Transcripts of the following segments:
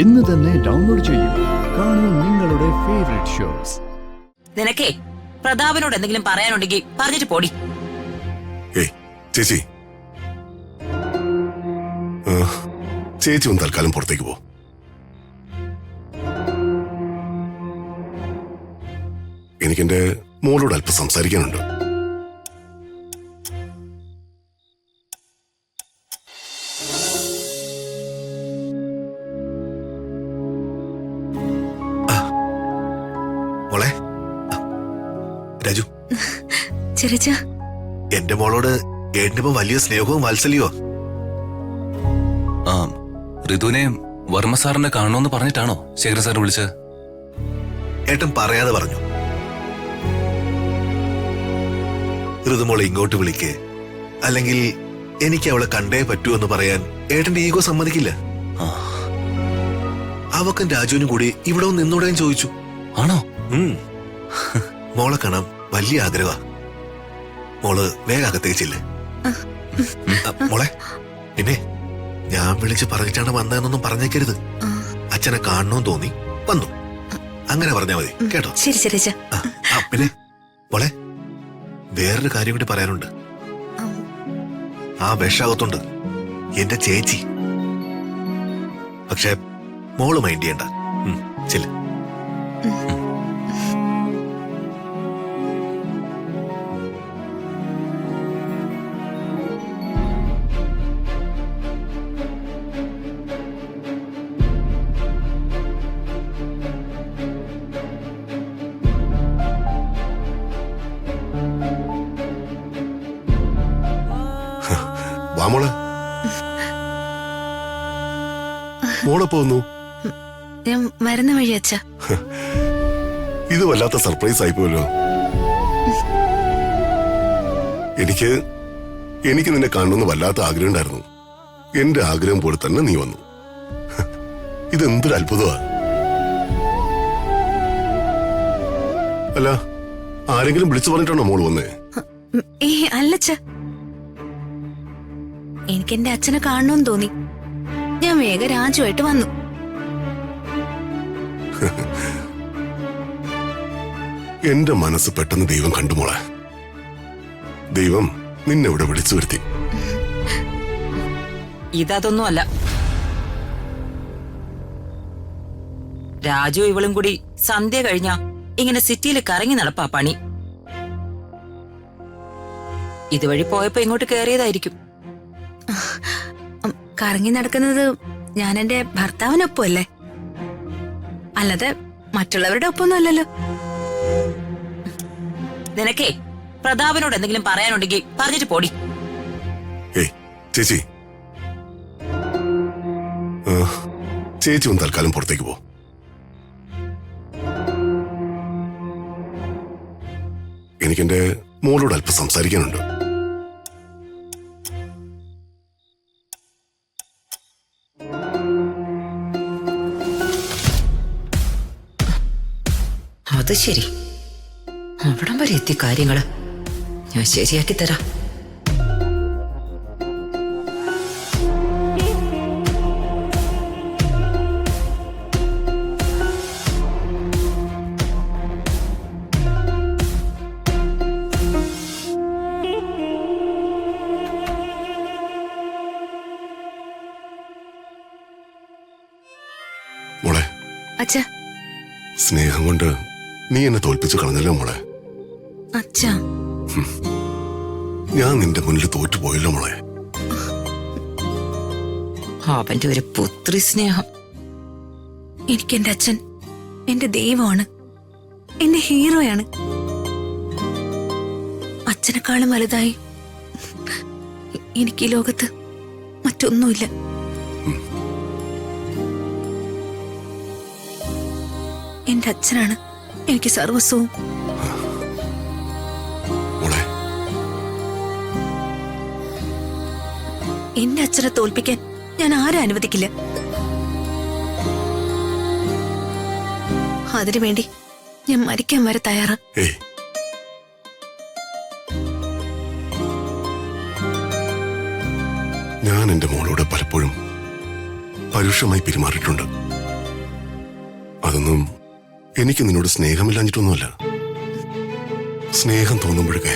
ഇന്ന് തന്നെ ഡൗൺലോഡ് ചെയ്യൂ. കാണൂ നിങ്ങളുടെ ഫേവറേറ്റ് ഷോസ്. നിനക്കേ പ്രതാപനോട് എന്തെങ്കിലും പറയാനുണ്ടെങ്കിൽ പറഞ്ഞിട്ട് പോടി. ചേച്ചി, ചേച്ചി ഒന്ന് തൽക്കാലം പുറത്തേക്ക് പോ. എനിക്കെന്റെ മോളോട് അല്പം സംസാരിക്കാനുണ്ട്. മോളെ, രാജു, എന്റെ മോളോട് ഏട്ടനിപ്പോ വലിയ സ്നേഹവും വാത്സല്യവും. ഋതുവിനെ വർമ്മ സാറിനെ കാണണമെന്ന് പറഞ്ഞിട്ടാണോ ശേഖര സാർ വിളിച്ചത്? ഏട്ടൻ പറയാതെ പറഞ്ഞു. ഋതുമോളെ ഇങ്ങോട്ട് വിളിക്ക്, അല്ലെങ്കിൽ എനിക്ക് അവളെ കണ്ടേ പറ്റൂ എന്ന് പറയാൻ ഏട്ടന്റെ ഈഗോ സമ്മതിക്കില്ല. അവക്കും രാജുവിനും കൂടി ഇവിടെ നിന്നോടെയും ചോദിച്ചു. ആണോ? മോളെ കാണാൻ വലിയ ആഗ്രഹ. മോള് വേഗം അകത്തേച്ചില്ലേ? മോളെ, പിന്നെ ഞാൻ വിളിച്ച് പറഞ്ഞിട്ടാണ് വന്നതെന്നൊന്നും പറഞ്ഞേക്കരുത്. അച്ഛനെ കാണണമെന്ന് തോന്നി വന്നു, അങ്ങനെ പറഞ്ഞാ മതി കേട്ടോ? ശരി. പിന്നെ മോളെ, വേറൊരു കാര്യം കൂടി പറയാനുണ്ട്. ആ വിഷാകത്തുണ്ട് എന്റെ ചേച്ചി. പക്ഷെ മോള് മൈൻഡ് ചെയ്യണ്ട. ചെല്ല്. മോളെ, മോളെ പോന്നു. ഞാൻ വരുന്ന വഴി അച്ഛാ. ഇത് വല്ലാത്ത സർപ്രൈസ് ആയിപ്പോയല്ലോ. എനിക്ക് നിന്നെ കാണണമെന്ന് വല്ലാത്ത ആഗ്രഹം ഉണ്ടായിരുന്നു. എന്റെ ആഗ്രഹം പോലെ തന്നെ നീ വന്നു. ഇതെന്തൊരു അത്ഭുതമാ. അല്ല, ആരെങ്കിലും വിളിച്ചു പറഞ്ഞിട്ടാണോ മോള് വന്നേ? അല്ലച്ച, എനിക്ക് എന്റെ അച്ഛനെ കാണണമെന്ന് തോന്നി. ഞാൻ വേഗം രാജുവായിട്ട് വന്നു. എന്റെ മനസ്സ് പെട്ടെന്ന് ദൈവം കണ്ടു മോളെ. ദൈവം നിന്നെ ഇവിടെ വിളിച്ചു വരുത്തി. ഇതൊന്നുമല്ല, രാജു ഇവളും കൂടി സന്ധ്യ കഴിഞ്ഞ ഇങ്ങനെ സിറ്റിയിൽ കറങ്ങി നടപ്പാ പണി. ഇതുവഴി പോയപ്പോ ഇങ്ങോട്ട് കയറിയതായിരിക്കും. കറങ്ങി നടക്കുന്നത് ഞാൻ എന്റെ ഭർത്താവിനൊപ്പം അല്ലേ, അല്ലാതെ മറ്റുള്ളവരുടെ ഒപ്പമൊന്നും അല്ലല്ലോ. നിനക്കേ പ്രതാപനോട് എന്തെങ്കിലും പറയാനുണ്ടെങ്കിൽ പറഞ്ഞിട്ട് പോടി. ചേച്ചി, ചേച്ചി ഒന്ന് തൽക്കാലം പുറത്തേക്ക് പോ. എനിക്കെന്റെ മോളോട് അല്പം സംസാരിക്കാനുണ്ട്. അത് ശരി, അവിടം വരെ എത്തി കാര്യങ്ങള്. ഞാൻ ശരിയാക്കി തരാം. മോളെ, അച്ഛാ, സ്നേഹം കൊണ്ട് നീ എന്നെ തോൽപ്പിച്ചു കളഞ്ഞല്ലോ മോളെ. അച്ഛാ, ഞാൻ നിന്റെ മുന്നിൽ തോറ്റുപോയല്ലോ മോളെ. അവന്റെ ഒരു പുത്രി സ്നേഹം. എനിക്ക് എന്റെ അച്ഛൻ എന്റെ ദൈവമാണ്, എന്റെ ഹീറോയാണ്. അച്ഛനെക്കാളും വലുതായി എനിക്ക് ഈ ലോകത്ത് മറ്റൊന്നുമില്ല. എന്റെ അച്ഛനാണ് എനിക്ക് സർവസ്വവും. എന്റെ അച്ഛനെ തോൽപ്പിക്കാൻ ഞാൻ ആരും അനുവദിക്കില്ല. അതിനുവേണ്ടി ഞാൻ മരിക്കാൻ വരെ തയ്യാറാ. ഞാൻ എന്റെ മോളോട് പലപ്പോഴും പരുഷമായി പെരുമാറിയിട്ടുണ്ട്. അതൊന്നും എനിക്ക് നിന്നോട് സ്നേഹമില്ലാഞ്ഞിട്ടൊന്നുമല്ല. സ്നേഹം തോന്നുമ്പോഴൊക്കെ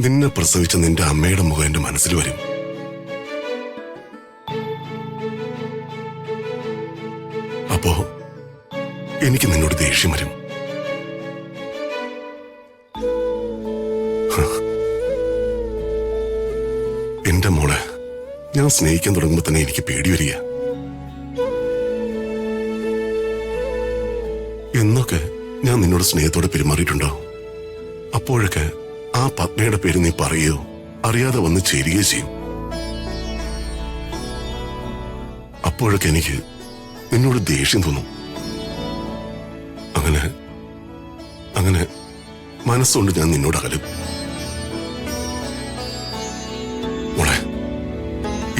നിന്നെ പ്രസവിച്ച നിന്റെ അമ്മയുടെ മുഖം എന്റെ മനസ്സിൽ വരും. അപ്പോ എനിക്ക് നിന്നോട് ദേഷ്യം വരും. എന്റെ മോളെ ഞാൻ സ്നേഹിക്കാൻ തുടങ്ങുമ്പോ തന്നെ എനിക്ക് പേടി വരിക. എന്നൊക്കെ ഞാൻ നിന്നോട് സ്നേഹത്തോടെ പെരുമാറിയിട്ടുണ്ടോ? അപ്പോഴൊക്കെ ആ പത്മയുടെ പേര് നീ പറയുകയോ അറിയാതെ വന്ന് ചേരുകയോ ചെയ്യും. അപ്പോഴൊക്കെ എനിക്ക് നിന്നോട് ദേഷ്യം തോന്നും. അങ്ങനെ മനസ്സുകൊണ്ട് ഞാൻ നിന്നോട് അകലും. മോളെ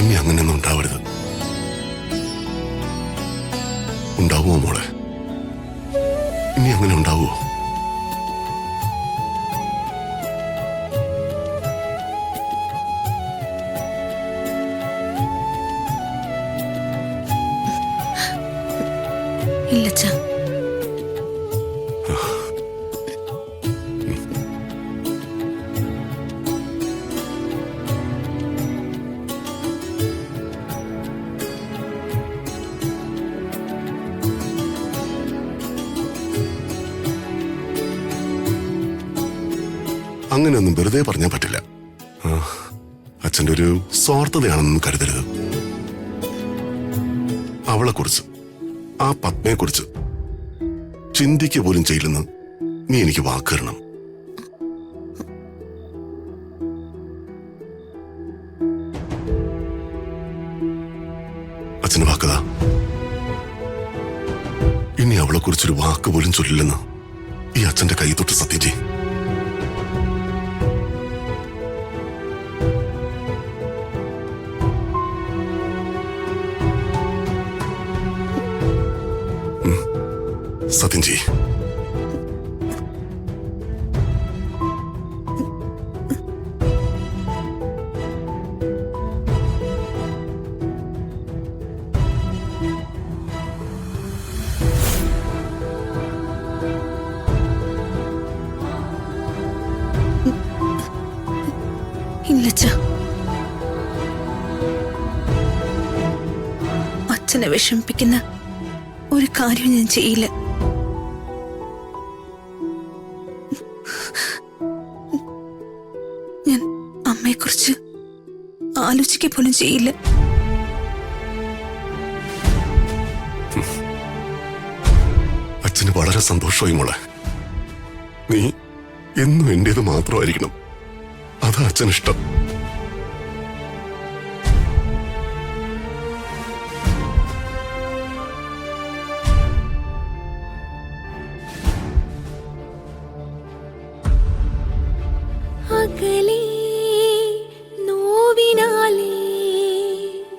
ഇനി അങ്ങനെയൊന്നും ഉണ്ടാവരുത്. ഉണ്ടാവുമോ മോളെ? ഇനി അങ്ങനെ ഉണ്ടാവുമോ? ഇല്ലച്ചാ. അങ്ങനെയൊന്നും വെറുതെ പറഞ്ഞാൽ പറ്റില്ല. അച്ഛൻ്റെ ഒരു സ്വാർത്ഥതയാണെന്നും കരുതരുത്. അവളെക്കുറിച്ച്, ആ പത്മയെക്കുറിച്ച് ചിന്തിക്കുക പോലും ചെയ്യില്ലെന്ന് നീ എനിക്ക് വാക്ക് തരണം. അച്ഛന് വാക്കതാ. ഇനി അവളെക്കുറിച്ചൊരു വാക്ക് പോലും ചൊല്ലില്ലെന്ന് ഈ അച്ഛന്റെ കൈ തൊട്ട് സത്യം ചെയ്യും. സത്യം ചെയ്യ്. ഇല്ലച്ചാ. അച്ഛനെ വിഷമിപ്പിക്കുന്ന ഒരു കാര്യം ഞാൻ ചെയ്യില്ല. ഞാൻ അമ്മയെക്കുറിച്ച് ആലോചിക്കുക പോലും ചെയ്യില്ല. അച്ഛന് വളരെ സന്തോഷമായി മോളെ. നീ എന്നും എന്റേത് മാത്രമായിരിക്കണം. അതാ അച്ഛനിഷ്ടം. അകലെ